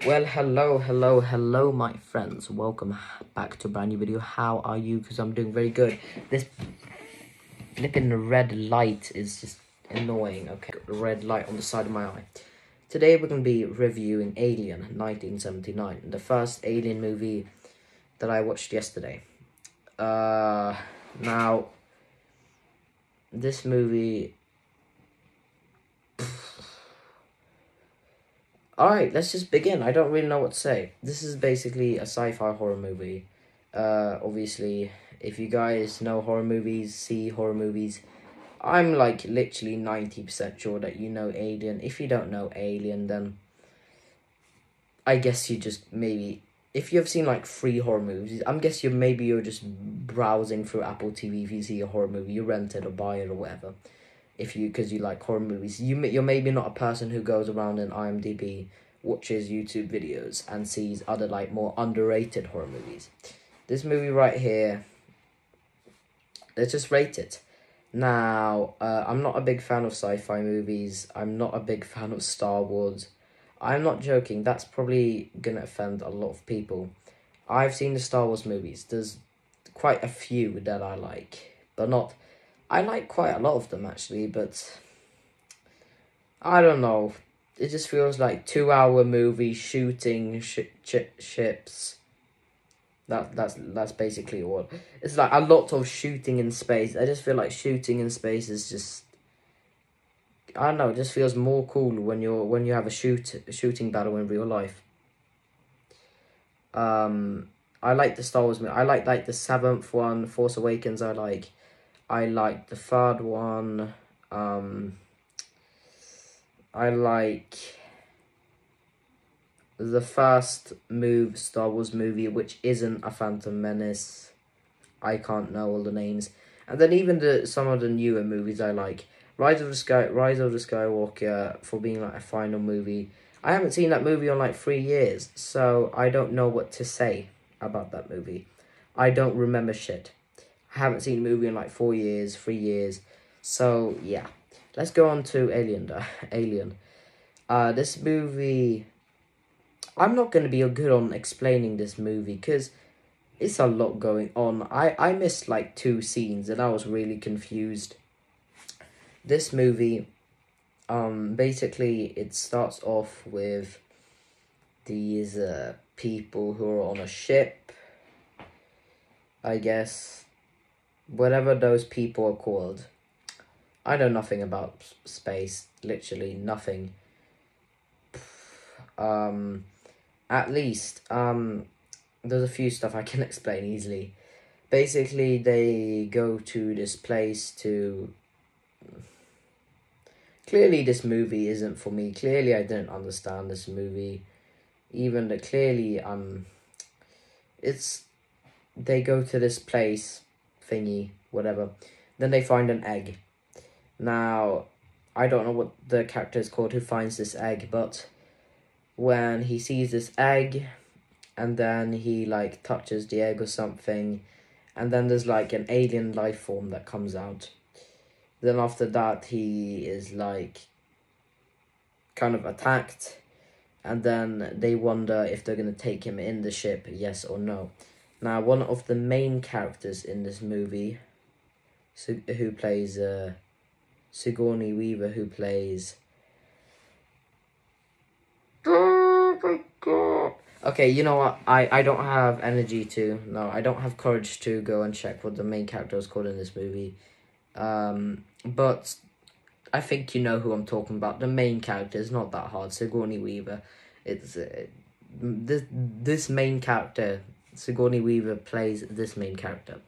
Well, hello, my friends. Welcome back to a brand new video. How are you? Because I'm doing very good. This flipping red light is just annoying. Okay, red light on the side of my eye. Today we're going to be reviewing Alien 1979, the first Alien movie that I watched yesterday. Now, this movie... Alright, let's just begin. I don't really know what to say. This is basically a sci-fi horror movie. Obviously, if you guys know horror movies, see horror movies, I'm like literally 90% sure that you know Alien. If you don't know Alien, then I guess you just maybe... If you've seen like 3 horror movies, I'm guessing you're just browsing through Apple TV. If you see a horror movie, you rent it or buy it or whatever. Because you like horror movies, you're maybe not a person who goes around in IMDb, watches YouTube videos, and sees other like more underrated horror movies. This movie right here, let's just rate it. Now, I'm not a big fan of sci-fi movies. I'm not a big fan of Star Wars. I'm not joking. That's probably gonna offend a lot of people. I've seen the Star Wars movies. There's quite a few that I like, but not... I like quite a lot of them, actually, but I don't know. It just feels like 2-hour movie shooting ships. That's basically all. It's like a lot of shooting in space. I just feel like shooting in space is just... I don't know. It just feels more cool when you have a shooting battle in real life. I like the Star Wars movie. I like the 7th one, Force Awakens. I like the 3rd one. I like the first Star Wars movie, which isn't a Phantom Menace. I can't know all the names. And then even some of the newer movies I like. Rise of the Skywalker, for being like a final movie. I haven't seen that movie in like 3 years, so I don't know what to say about that movie. I don't remember shit. I haven't seen a movie in like 4 years, 3 years. So, yeah. Let's go on to Alien. This movie... I'm not going to be good on explaining this movie, because it's a lot going on. I missed like 2 scenes, and I was really confused. This movie, basically, it starts off with these people who are on a ship, I guess. Whatever those people are called. I know nothing about space, literally nothing. At least, there's a few stuff I can explain easily. Basically, they go to this place to... Clearly, this movie isn't for me. Clearly, I didn't understand this movie. They go to this place, thingy, whatever. Then they find an egg. Now, I don't know what the character is called who finds this egg, but when he sees this egg, and then he like touches the egg or something, and then there's like an alien life form that comes out. Then after that, he is like kind of attacked, and then they wonder if they're going to take him in the ship, yes or no. Now, one of the main characters in this movie, who plays Sigourney Weaver, who plays... Oh my god. Okay, you know what? I don't have energy to... No, I don't have courage to go and check what the main character is called in this movie. But I think you know who I'm talking about. The main character is not that hard. Sigourney Weaver. It's... this main character, Sigourney Weaver, plays this main character.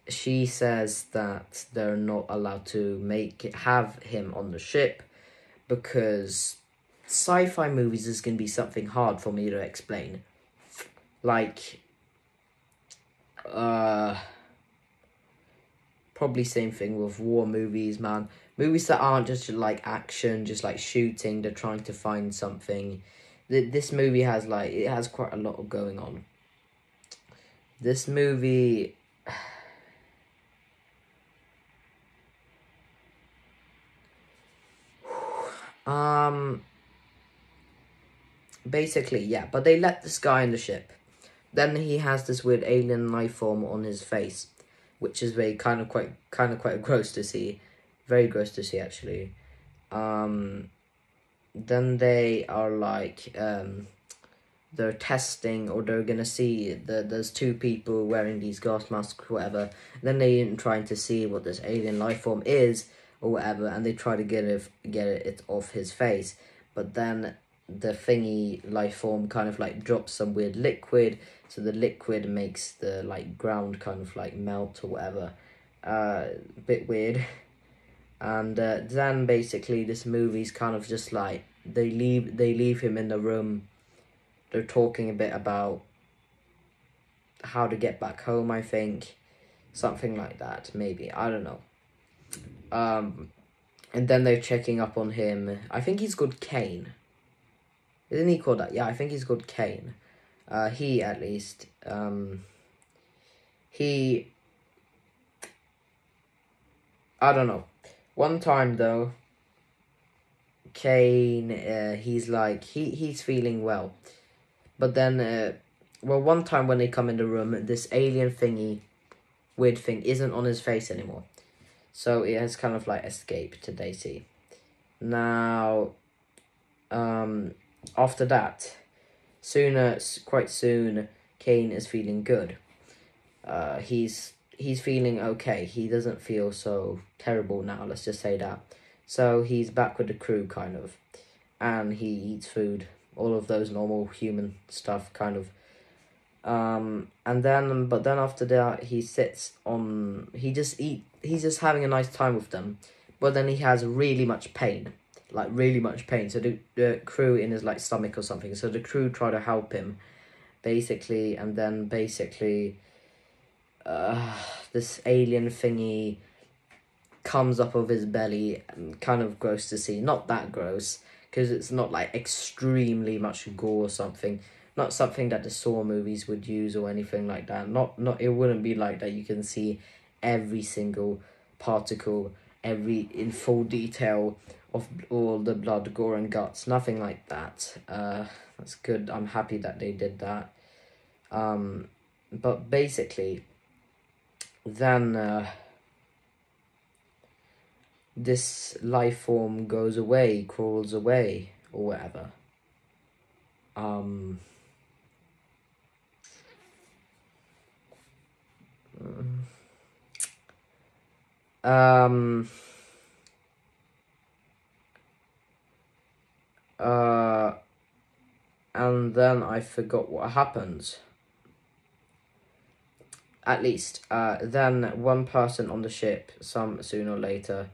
She says that they're not allowed to have him on the ship because sci-fi movies is going to be something hard for me to explain. Like, probably same thing with war movies, man. Movies that aren't just like action, just like shooting, they're trying to find something. This movie has quite a lot going on. This movie... basically, yeah, but they let this guy in the ship. Then he has this weird alien life form on his face, which is very kind of quite gross to see, very gross to see actually. Then they are like they're testing, or they're gonna see there's two people wearing these gas masks or whatever. Then they're trying to see what this alien life form is or whatever, and they try to get it off his face, but then the thingy life form kind of like drops some weird liquid, so the liquid makes the like ground kind of like melt or whatever. A bit weird. And then basically this movie's kind of just like they leave him in the room. They're talking a bit about how to get back home, I think. Something like that, maybe. I don't know. And then they're checking up on him. I think he's called Kane. Isn't he called that? Yeah, I think he's called Kane. He, at least. He... I don't know. One time, though, Kane, he's like... He's feeling well. But then, one time when they come in the room, this alien thingy, weird thing, isn't on his face anymore. So it has kind of like escaped, they see. Now, after that, quite soon, Kane is feeling good. He's feeling okay. He doesn't feel so terrible now, let's just say that. So he's back with the crew, kind of. And he eats food. All of those normal human stuff, kind of. But then after that, he's just having a nice time with them. But then he has really much pain. Like, really much pain. So the crew in his, like, stomach or something. So the crew try to help him, basically. And then, basically, this alien thingy comes up of his belly. Kind of gross to see. Not that gross, because it's not, like, extremely much gore or something. Not something that the Saw movies would use or anything like that. It wouldn't be like that. You can see every single particle, in full detail of all the blood, gore, and guts. Nothing like that. That's good. I'm happy that they did that. But basically, then this life form goes away, crawls away, or whatever. And then I forgot what happens. At least, then one person on the ship, sooner or later,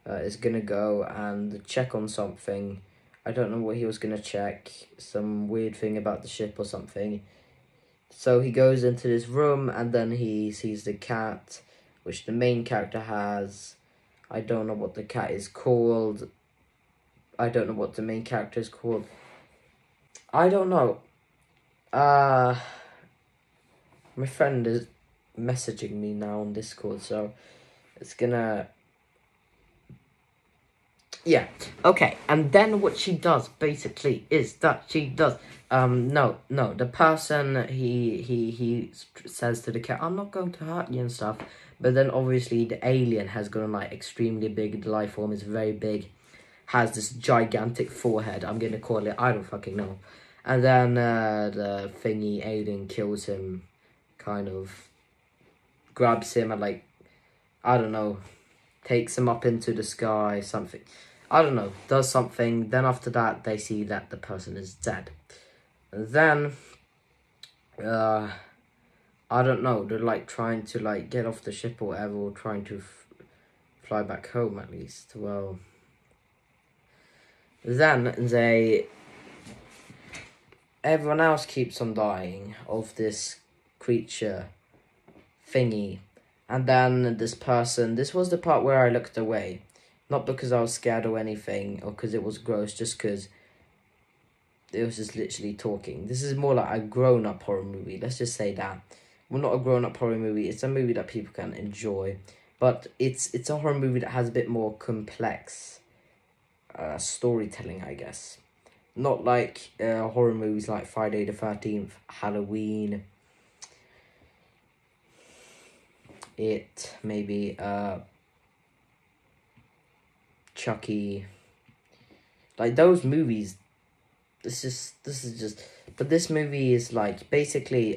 is gonna go and check on something. I don't know what he was gonna check. Some weird thing about the ship or something. So he goes into this room, and then he sees the cat, which the main character has. I don't know what the cat is called. I don't know what the main character is called. I don't know. My friend is messaging me now on Discord, so it's gonna... Yeah, okay, and then what she does, basically, is that she does... the person, he says to the cat, I'm not going to hurt you and stuff, but then obviously the alien has gotten, like, extremely big, the life form is very big, has this gigantic forehead, I'm gonna call it, I don't fucking know, and then, the thingy alien kills him, kind of, grabs him and, like, I don't know, takes him up into the sky, something, I don't know, does something, then after that, they see that the person is dead. And then, I don't know, they're, like, trying to, like, get off the ship or whatever, or trying to fly back home, at least. Well, then everyone else keeps on dying of this creature thingy. And then this was the part where I looked away. Not because I was scared or anything, or because it was gross, just because it was just literally talking. This is more like a grown-up horror movie, let's just say that. Well, not a grown-up horror movie, it's a movie that people can enjoy. But it's a horror movie that has a bit more complex storytelling, I guess. Not like horror movies like Friday the 13th, Halloween. It maybe Chucky. Like those movies. This is just. But this movie is like basically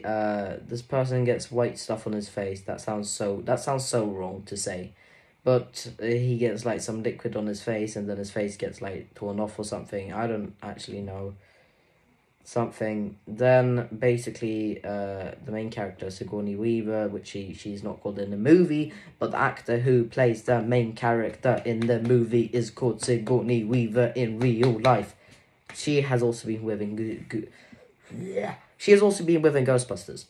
this person gets white stuff on his face. That sounds so wrong to say. But he gets like some liquid on his face, and then his face gets like torn off or something. I don't actually know. Something. Then basically, the main character Sigourney Weaver, which she's not called in the movie, but the actor who plays the main character in the movie is called Sigourney Weaver in real life. She has also been She has also been within Ghostbusters.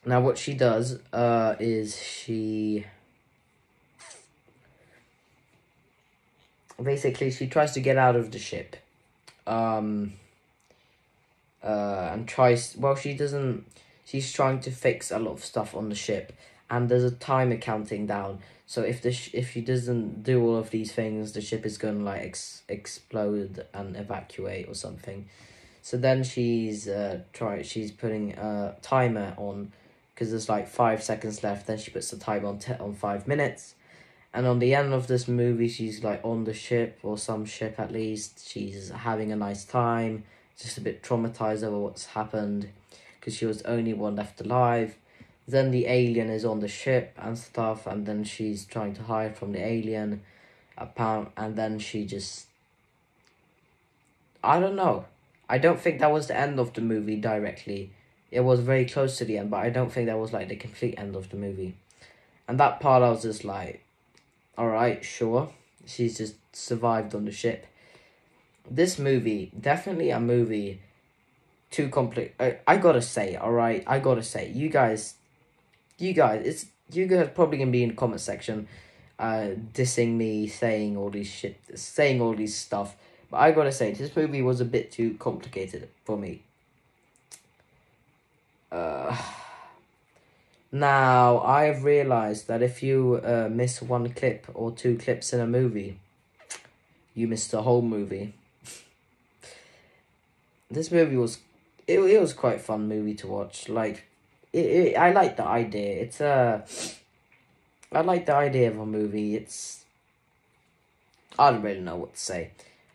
Now, what she does is she basically she tries to get out of the ship, and tries. Well, she doesn't. She's trying to fix a lot of stuff on the ship, and there's a timer counting down. So if if she doesn't do all of these things, the ship is gonna like explode and evacuate or something. So then she's she's putting a timer on, because there's like 5 seconds left. Then she puts the timer on 5 minutes. And on the end of this movie, she's like on the ship, or some ship at least. She's having a nice time, just a bit traumatized over what's happened, because she was the only one left alive. Then the alien is on the ship and stuff, and then she's trying to hide from the alien. And then she just... I don't know. I don't think that was the end of the movie directly. It was very close to the end, but I don't think that was like the complete end of the movie. And that part I was just like, alright, sure. She's just survived on the ship. This movie, definitely a movie too complex. I gotta say, alright, I gotta say, you guys probably gonna be in the comment section, dissing me, saying all these stuff. But I gotta say, this movie was a bit too complicated for me. Now, I've realized that if you miss one clip or 2 clips in a movie, you missed the whole movie. This movie was... It was quite a fun movie to watch. Like, I like the idea. I like the idea of a movie. I don't really know what to say.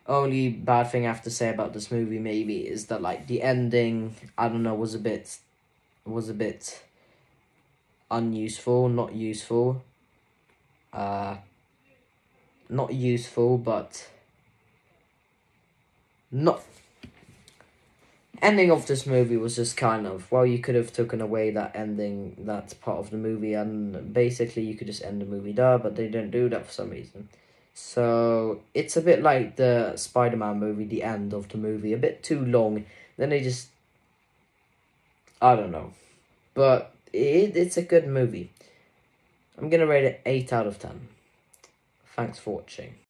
Only bad thing I have to say about this movie maybe is that like the ending, I don't know, was a bit unuseful, not useful. Not useful, but not... Ending of this movie was just kind of, well, you could have taken away that ending, that part of the movie, and basically you could just end the movie there, but they didn't do that for some reason. So, it's a bit like the Spider-Man movie, the end of the movie, a bit too long. Then they just... I don't know. But it's a good movie. I'm gonna rate it 8 out of 10. Thanks for watching.